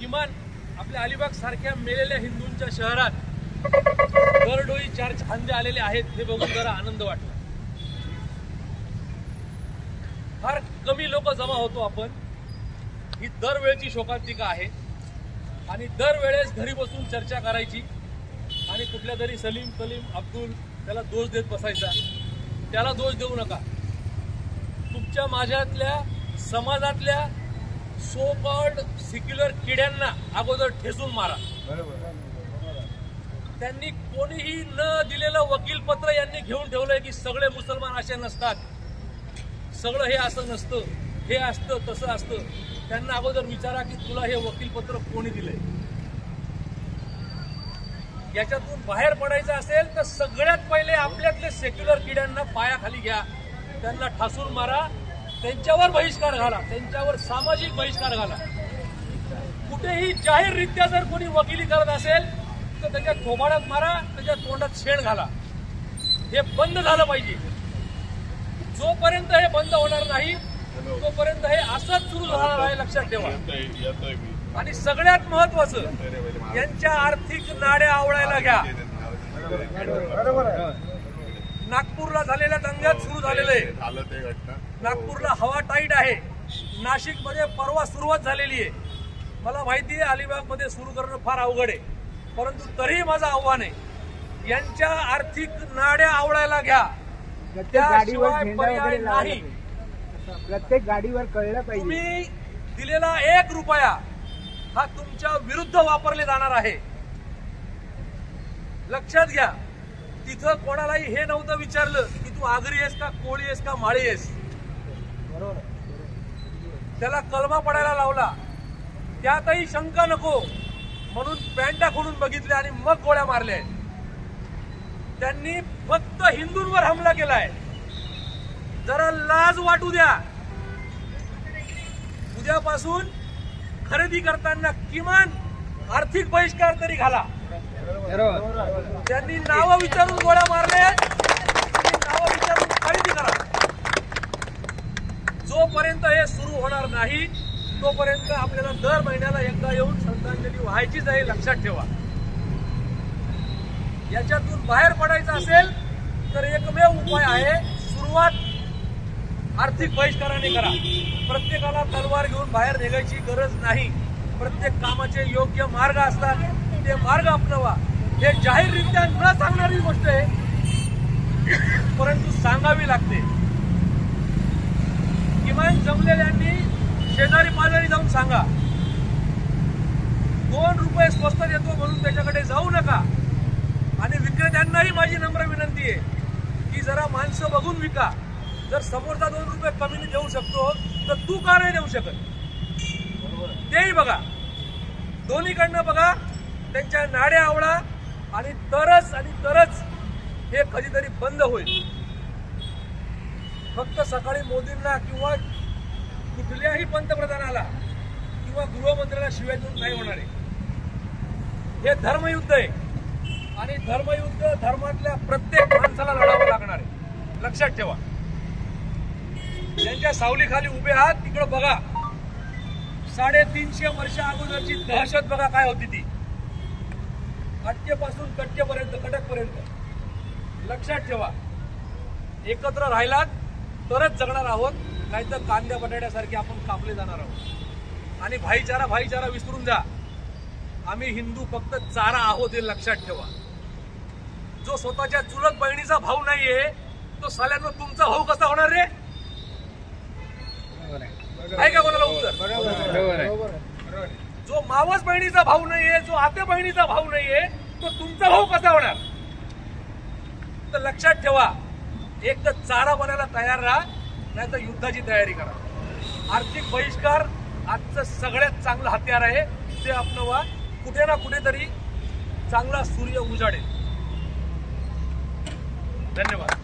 किमान आपल्या अलिबाग सारख्या मेलेल्या हिंदूंच्या शहरात दरडोई 4 खांदे आलेले आहेत हे बघून जरा आनंद वाटला। फार कमी लोक जमा होतो आपण, ही दरवेळची शोकांतिका आहे आणि दरवेळेस घरी बसून चर्चा करायची आणि कुठल्या तरी सलीम अब्दुल त्याला दोष देत बसायचा। त्याला दोष देऊ नका। तुमच्या माझ्यातल्या समाजातल्या सो कॉल्ड सेक्युलर किड्यांना अगोदर ठेचून मारा। त्यांनी कोणीही न दिलेलं वकीलपत्र यांनी घेऊन ठेवलंय की सगळे मुसलमान असे नसतात, सगळं हे असं नसतं, हे असतं तसं असतं। त्यांना अगोदर विचारा की तुला हे वकीलपत्र कोणी दिलंय। याच्यातून बाहेर पडायचं असेल तर सगळ्यात पहिले आपल्यातले सेक्युलर किड्यांना पायाखाली घ्या, त्यांना ठासून मारा, त्यांच्यावर बहिष्कार घाला, त्यांच्यावर सामाजिक बहिष्कार घाला। कुठेही जाहीररित्या जर कोणी वकिली करत असेल तर त्याच्या थोबाडात मारा, त्याच्या तोंडात शेण घाला। हे बंद झालं पाहिजे। जोपर्यंत हे बंद होणार नाही तोपर्यंत हे असंच सुरू राहणार आहे, लक्षात ठेवा। आणि सगळ्यात महत्वाचं, यांच्या आर्थिक नाड्या आवळायला घ्या। नागपूरला झालेल्या दंग्यात सुरू झालेलं आहे। नागपूरला हवा टाईट आहे, नाशिकमध्ये परवा सुरुवात झालेली आहे। मला माहिती आहे अलिबागमध्ये सुरू करणं फार अवघड आहे, परंतु तरीही माझं आव्हान आहे, यांच्या आर्थिक नाड्या आवळायला घ्या। त्याशिवाय पर्याय नाही। प्रत्येक गाडीवर कळलं पाहिजे तुम्ही दिलेला 1 रुपया हा तुमच्या विरुद्ध वापरले जाणार आहे, लक्षात घ्या। तिथं कोणालाही हे नव्हतं विचारलं की तू आगरी आहेस का, कोळी आहेस का, माळी आहेस। त्याला कलमा पडायला लावला, त्यातही शंका नको म्हणून पॅन्टा खोडून बघितल्या आणि मग गोळ्या मारल्या। त्यांनी फक्त हिंदूंवर हमला केलाय। जरा लाज वाटू द्या। उद्यापासून खरेदी करताना किमान आर्थिक बहिष्कार तरी घाला। त्यांनी नावं विचारून गोळ्या मारल्या, नावं विचारून खरेदी करा। जोपर्यंत हे सुरू होणार नाही तोपर्यंत आपल्याला दर महिन्याला एकदा येऊन श्रद्धांजली व्हायचीच आहे, लक्षात ठेवा। याच्यातून बाहेर पडायचं असेल तर एकमेव उपाय आहे, सुरुवात आर्थिक बहिष्काराने करा। प्रत्येकाला तलवार घेऊन बाहेर निघायची गरज नाही। प्रत्येक कामाचे योग्य मार्ग असतात, ते मार्ग अपनावा। हे जाहीररित्या न सांगणारी गोष्ट आहे, परंतु सांगावी लागते। किमान जमलेल्यांनी शेजारी पाजारी जाऊन सांगा। 2 रुपये स्वस्त देतो म्हणून त्याच्याकडे जाऊ नका। आणि विक्रेत्यांनाही माझी नम्र विनंती आहे की जरा माणसं बघून विका। जर समोरचा 2 रुपये कमी देऊ शकतो तर तू का नाही देऊ शकत, तेही बघा। दोन्हीकडनं बघा, त्यांच्या नाड्या आवळा आणि तरच हे कधीतरी बंद होईल। फक्त सकाळी मोदींना किंवा कुठल्याही पंतप्रधानाला किंवा गृहमंत्र्याला शिवाय देऊन नाही होणार आहे। हे धर्मयुद्ध आहे आणि धर्मयुद्ध धर्मातल्या प्रत्येक माणसाला लढावं लागणार आहे, लक्षात ठेवा। ज्यांच्या सावलीखाली उभे आहात तिकडे बघा, 350 वर्षा अगोदरची दहशत बघा काय होती ती, अटकेपासून कटकेपर्यंत, कटकपर्यंत। लक्षात ठेवा, एकत्र राहिलात तरच जगणार आहोत, नाहीतर कांद्या बटाट्यासारखे आपण कापले जाणार आहोत। आणि भाईचारा विसरून जा। आम्ही हिंदू फक्त चारा आहोत हे लक्षात ठेवा। जो स्वतःच्या चुलत बहिणीचा भाऊ नाहीये तो साल्यांवर तुमचा भाऊ कसा होणार रे? आहे का कोणाला उत्तर? जो मावस बहिणीचा भाऊ नाहीये, जो आते बहिणीचा भाऊ नाहीये, तो तुमचा भाऊ कसा होणार? तर लक्षात ठेवा, एक तर चारा बनायला तयार राहा, नाही तर युद्धाची तयारी करा। आर्थिक बहिष्कार आजचं सगळ्यात चांगलं हत्यार आहे, ते अपनवा। कुठे ना कुठेतरी चांगला सूर्य उजाडेल। धन्यवाद।